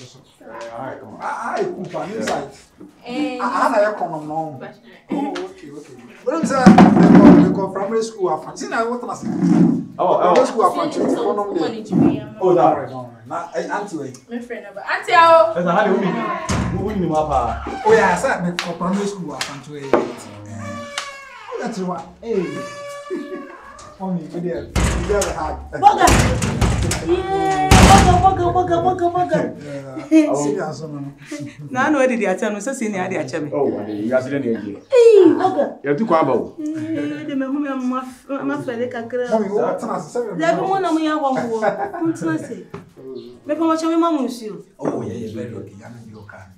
so. I company inside. I come no. Oh, okay. But I'm saying we go primary school after. See now what was. Primary school after. Oh, that. Na auntie. My friend about auntie how. That's how we win the map. Oh yeah, I said me go primary school after. That's what. Hey. Mommy, we there. We there hard. Yeah, boga. Serious no. Na no dey acha no, so senior dey acha me. Oh, you are still there. Boga. You too kwaba. Dey me hu me ma fele kakra. Mommy, what tana se seven. Dey mo na mo ya wo wo. Kontuna se. Me pa ma cha me ma mu nsuo. Oh, yeah, very lucky. I know you can.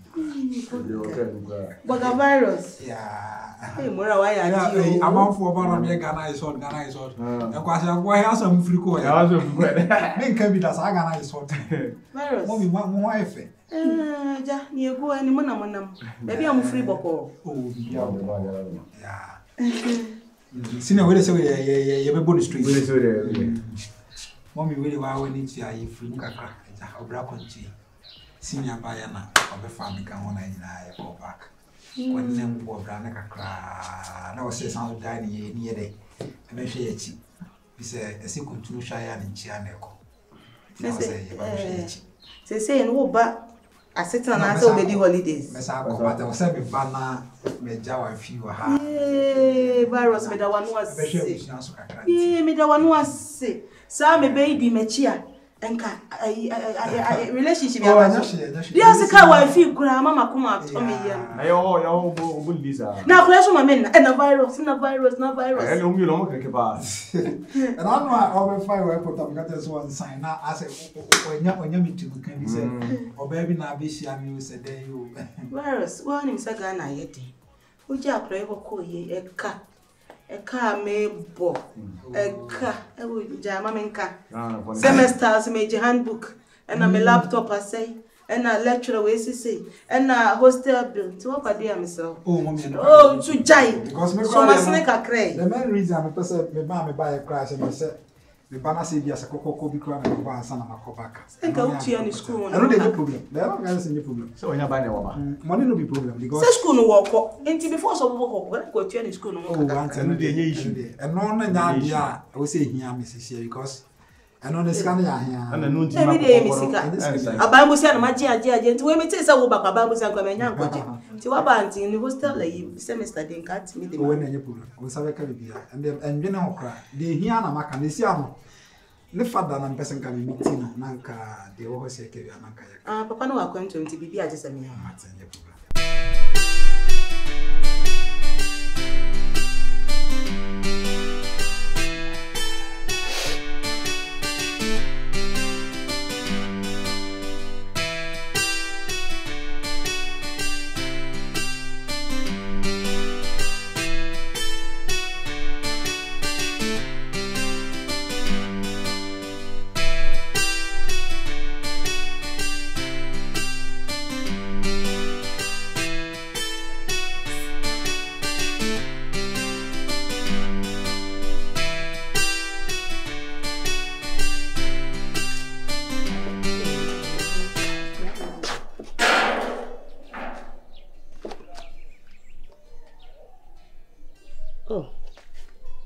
Boga virus. Yeah. Hey, mora wa ya ji o. Amount for about me Ghana is hot. E kwase agbo ya so mfriko ya. Ya so mfriko. Me nka bi da sa Ghana is hot. Virus. Mommy, mo efe. Ja, ni ego ani mo na mo nam. E bi am free boko. Oh, yeah. Sina we say ye be bonus street. We say there. Mommy we wa we ni ti ayi free kakra. Ja, obra konti. Senior buyer na obefa me kan wona nyina e go back. When them go bra na kakra na o say sound die ni ye dey me hwe yachi bi say esi continue sha ya ni chia na eko na say ye ba hwe yachi say no ba aseta na say obedi holidays me sa ko ba te o say me ba na me ja wa fi wa ha virus me da wanu ase be hwe business so kakra me da wanu ase sa me be di me chia enka relationship ya ba dia se ka wa fi kura mama kuma to me yam na yo bo lisa na kula so mama na virus ele o mi lo mo keke ba and I know I find where put up got so one sign na I say onya me tu kan bi say o baby na be shia me say there you virus wa ni msa ga na yede o ja akra ko ko ye eka me bo eka e wo ja mama nka semesters me handbook and my laptop asay and a lecturer we say and a hostel bill to what dey am so oh mommy to jai because me so masne kakre the main reason I'm person me buy a crash and say me bana say dia sakoko bi kra na ba ansa na makobaka enka utia ni school I don't have problem there are guys in the problem so onya ba na wo ba money no be problem because say school no work until before so work go utia ni school no oh answer no dey issue and no na nya dia we say hia me say because I know the scan ya here. And no nti ma ko. Abambu se na maji aje nti we me say wo ba kwa abambu se kwa menya nkoje. Nti wa ba nti ni hostel la yi semester dey cat me dey. We na nye problem. We sabe ka bibia. And we na okra. Dey here na maka na si ano. Ne fada na person ka meet no na nka dey wo se ke bia na nka ya. Papa no wa kwento nti bibia aje se me ya. Matanye problem.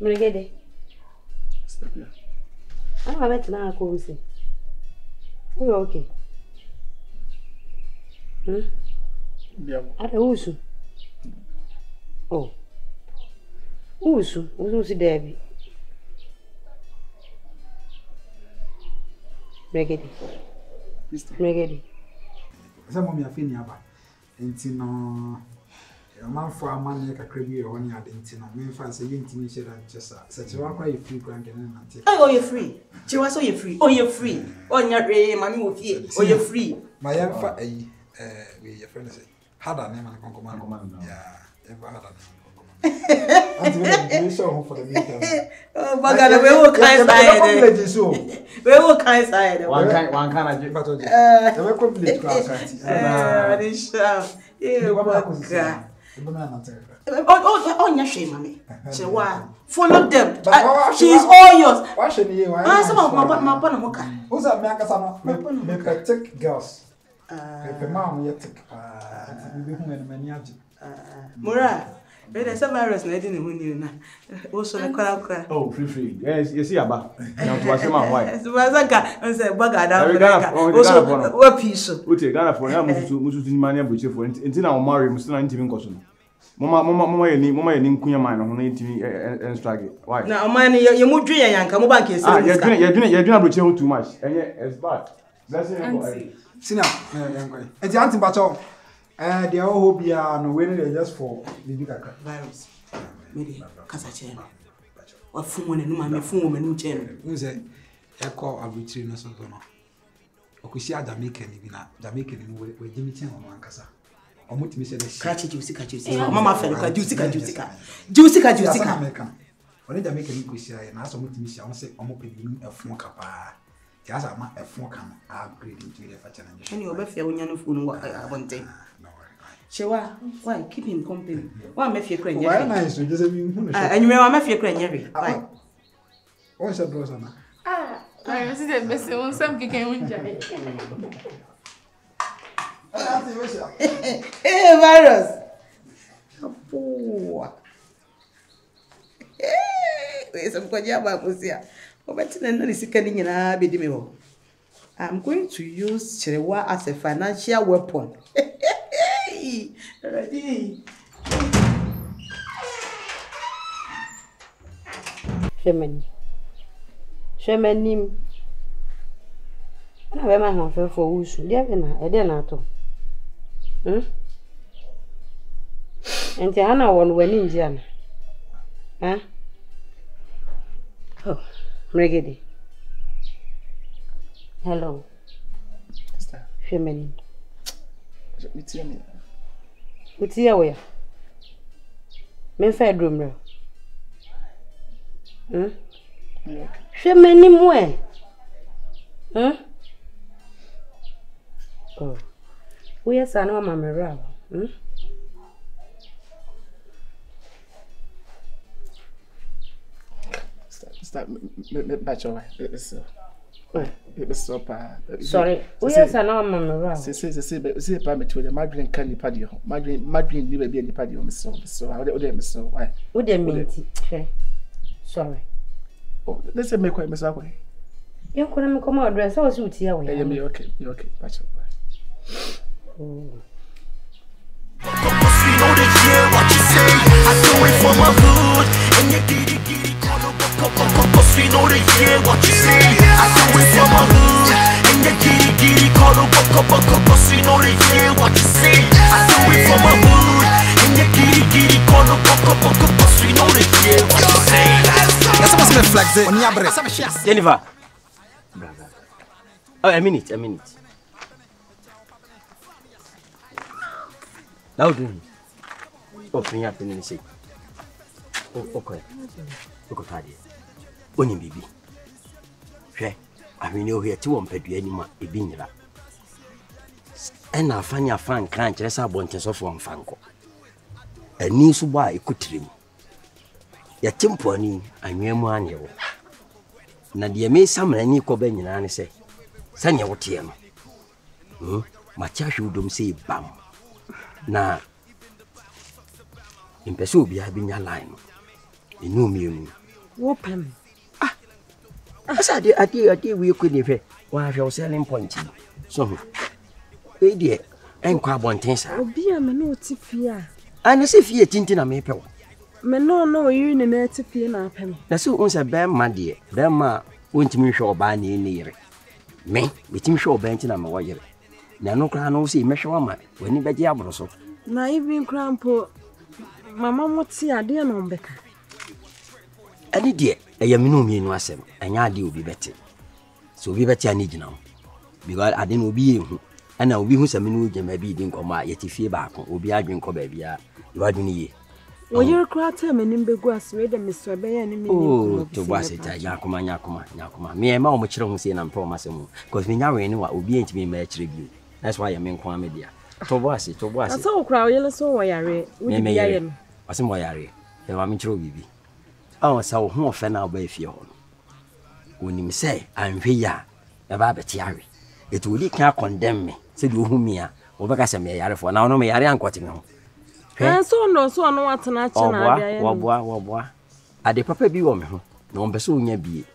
Mregede. I'm about to now come see. Oh, okay. Yeah. Ada usu. Oh. Usu si Debbie. Mregede. Mregede. Asa mommy afini aba. Enti no man for a man like a crabby or any identity. Me fancy you share and just such a one cry free grand and auntie. Oh, you're free. She was so you're free. Oh, you're free. Oh, you're free. Mommy will fear. Oh, you're free. My young fa we your friend say had a name and command. Yeah, ever had a name. Auntie, show for the meeting. Oh, but we will kind side. We will kind side. One kind of give to the way complete class. This Oh, shame, mommy. She wa follow them. She is all yours. Why should you? Some of my partner. Who's that? Me girls. Pepe mom yet be home and many object. Mura, but there's a virus na didn't who knew na. Also the colour. Oh, free. Yes, you see about. Now to watch my wife. Wazaka, I said, Bagada. Also, what piece? Uti Ghana for now musu mania buche for until now marry musu na ntimi nkoso. Mama ye kunya man ho na ntimi struggle. Why? Na man you mu dwe yanka mo bank ese. You dwena buche ho too much. Enye is bad. Blessing. Sina, yanko. Enti anti bacho. They all hope ya no when they just for the kakra. Virus. Maybe kasa che. Wa fumo ne numa me fumo me nu che no. You say e call abitri no so no. Okusi Jamaica ni bi na Jamaica ni we jimi tin o ankasa. Omutimi se de kachi juicy. Mama fere ka juicy. Jamaica. Oni Jamaica ni kusi aye na so omutimi sia on se omopedi efun kapa. Yasa ma efun kan upgrade into the challenge. Any obefia wonya no fu no abonte. Shewa, why keep him company? Why me fie kra nyeri? Why nice to just be hu no. Anyway, why me fie kra nyeri? Why? What's your brother na? I see the best one some kike unja. Hey, virus. Oh. Hey, some kwaja ba musia. Obetina na nisika ni nyina bedi me ho. I'm going to use Cherewa as a financial weapon. Ready? Shemani. Na be ma ho fe for wusu. Dia be na, e dia na ato. Enti ana won wani njia na. Oh, Mregedi. Hello. Sister. Shemani. Mitiame. Utia we. Me fa drumre. Shemani mwe. Oh. We sana mama mera. Stop. Sorry. We sana mama mera. Say pa me to the Madrid can ni padio. Madrid ni be ni padio so. How dey so why? Wo dey minti. Sorry. Oh, let's say me kwa me so kwa. You couldn't come out dress. I was with you. You okay. Patch up. We know they hear what you say. I do it for my hood. And you giddy call up. We know they hear what you say. I do it for my hood. And you giddy call up. We know they hear what you say. I do it for my hood. And you giddy call up. We know they hear what you say. That's what's my flex on your breath. Jennifer. Oh, a minute. Now do you? Open your pen and say, oh, okay. Look at it. Only baby. Hey, I mean, you're here to unpay you anymore. A binera. And I find your fan can't just have one test of one fanco. A new suba, a could trim. Your timponi, and your money. Nadia may summon any coben and say, Send your team. My church would say, bam. Na impeso bi abi nya line enu mienu wo pam asa ade we ko ni fe wa hwe selling point so e die enkwa bonten sa obi a me no tifia ana se fie tinti na me pe wo me no yiri ne na tifia na pam na so unsa be ma de be ma wontimi hwe oba na eni yire me bitimi hwe oba nti na me wo yire na no kra no se mehwe ma wani beje abro so na even crampo mama moti ade na ombeka ani de eyaminu mienu asem anya ade obi bete so obi bete ani gina because ade no obi ehu ana obi hu saminu gema bi di nkoma yetifie baako obi adwen ko ba bia iwadun ye wo yiri kra ta manim begu aswe de mesro be ya ni mi oh to bwase ta nyakoma me ma o mo kire hu se na mpa o masem because me nyawe ni wa obi entimi ma kire bi that's why me nkwa me dia to bwase asa okra o yele so wo yare wo di bia ye no asem wo yare e ma me kire obibi awon sa wo hu ofe na ba efie ho no onim se anhwe ya e ba beti awe It will can't condemn me. Said you whom me are. Obaka me yare for now no me yare ankwati me ho. So no what na cha na bia ye. Wo ade papa bi wo me ho. Na on beso nya bie.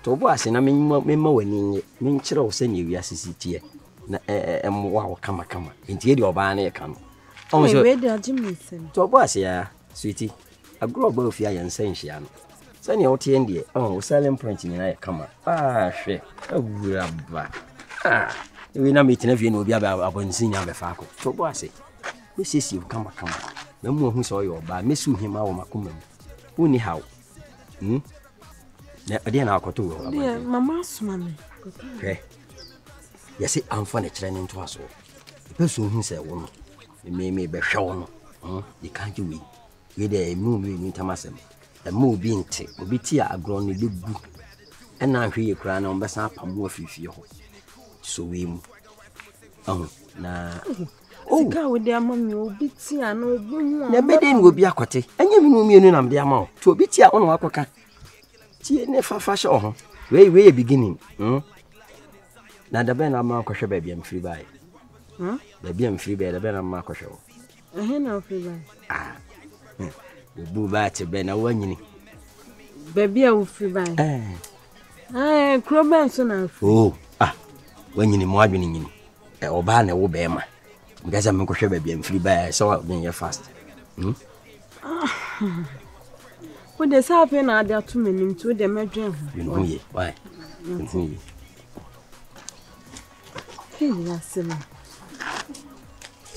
To bo ase na memma wani nye. Me nkyere wo se ne wi asisi tie. Na emwo wa kama. Enti e di oba na e ka no. So we dey agimensem. To bo ase ya sweetie. Agro ba ofia ye nsan hia no. Sani o tie ndie. O selling point ni na e kama. Hwe. Awura ba. We na meeting afi na obi abonsin nya be fa ko. To bo ase. Me sisi kama. Na mu hu so yo ba mesu hima wo makoma mu. Uni how. Na ade na akoto wo. Yeah, mama suma me. Okay. Yesi amfa na kire ne nto aso. Pesu hu se wo no. Me be hwe wo no. You can't do we. We dey mu ni tamasem. E mu bi nte. Obi ti agro no lebu. E na hwe ye kura na ombesa apamu afifie ho. So we mu. Na Sika we dey amami obi ti ana obi hu. Na bede ni obi akote. Anya mi no mienu na mde ama o. To obi ti a ono akoka. Ti ne fafa sho ho. We beginning. Na da be na ma akohwe ba bia mfiri bae. Ba bia mfiri bae da be na ma akohwe. Na free bae. Bu ba te be na wanyini. Ba bia wo free bae. Kroben so na free. Wanyini mo adwene nyini. Oba na wo be ma. Because I'm going to be free by so being fast. But there's happening are there too many to the medicine. You know ye, why? Hey, yes, sir.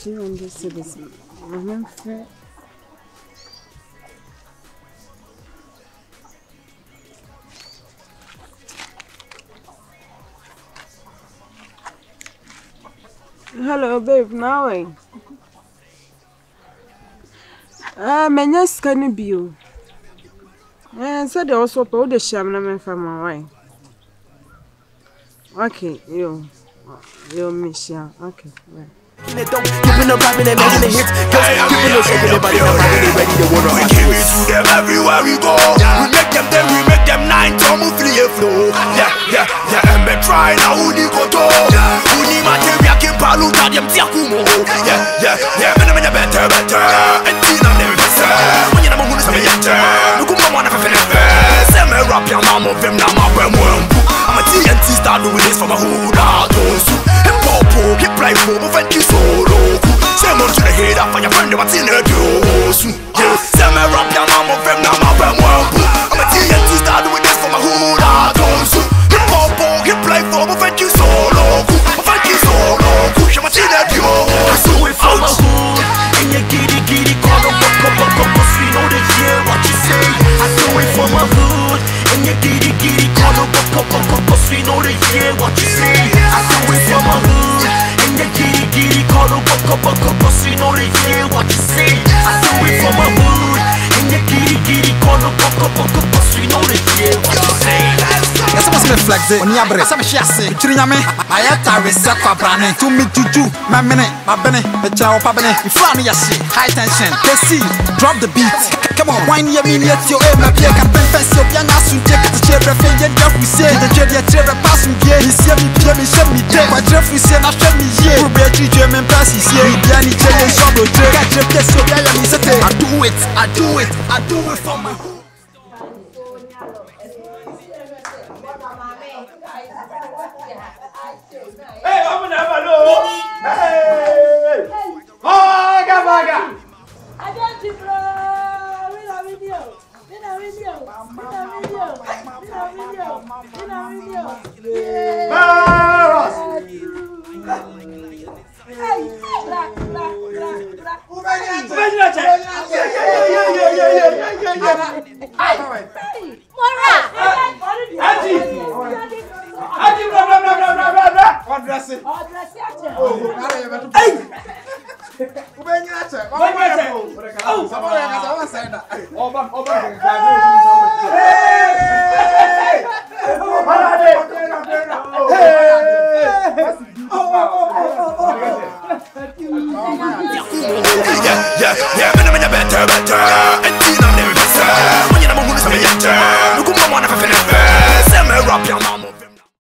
You understand this? I'm fair. Hello, babe. Now, menya scan bio. So they also put the sham na from my okay, you Michelle. Okay, right. Giving up, rapping and making the hits. Giving up, shaking their body, nobody ready to wanna. We give it to them everywhere we go. We make them 9 time we free flow. Yeah. And be trying now who ni go to. Who ni material keep palu ta them tiakumo. Yeah. Me better. And tina them better. When you know who is me better. Look who wanna feel it. Say me rap your mama them na ma be mwembu. I'm a TNT star doing this for my hood out. Keep play for thank you so low. Say more to the head up for your friend what's in the dose. Yeah, say me rap your mama from now my bam wampu. I'm a TNT star doing this for my hood I don't so. Keep play for thank you so low. Thank you so low. She must see that you. I saw it from my hood. And you giddy call up. Cause we know that yeah what you say. I do it for my hood. And you giddy call up. Cause we know that yeah what you say. I do it for my hood. Giddy call up, cause we know they hear what you say. I do it for my mood. And you giddy call up, cause we know they hear what you say. Yes, I must be flex it. On your breath, I'm a chassis. Trinyame, I have to reset for branding. To me, juju, my minute, my benny, the chow pabene. In front of your shit, high tension. KC, drop the beat. Come on, wine your minute, your aim, my beer, can fence your piano, soon take it to share a thing. And we say, the jelly, a chair, a pass me, yeah, he's here, me, show me, take my Jeff, we say, not show me, yeah. German passes here, Danny Jelly, Shablo, I do it for my Hey, I'm never know. Hey, Baga. I don't you, bro. We love video. Yeah,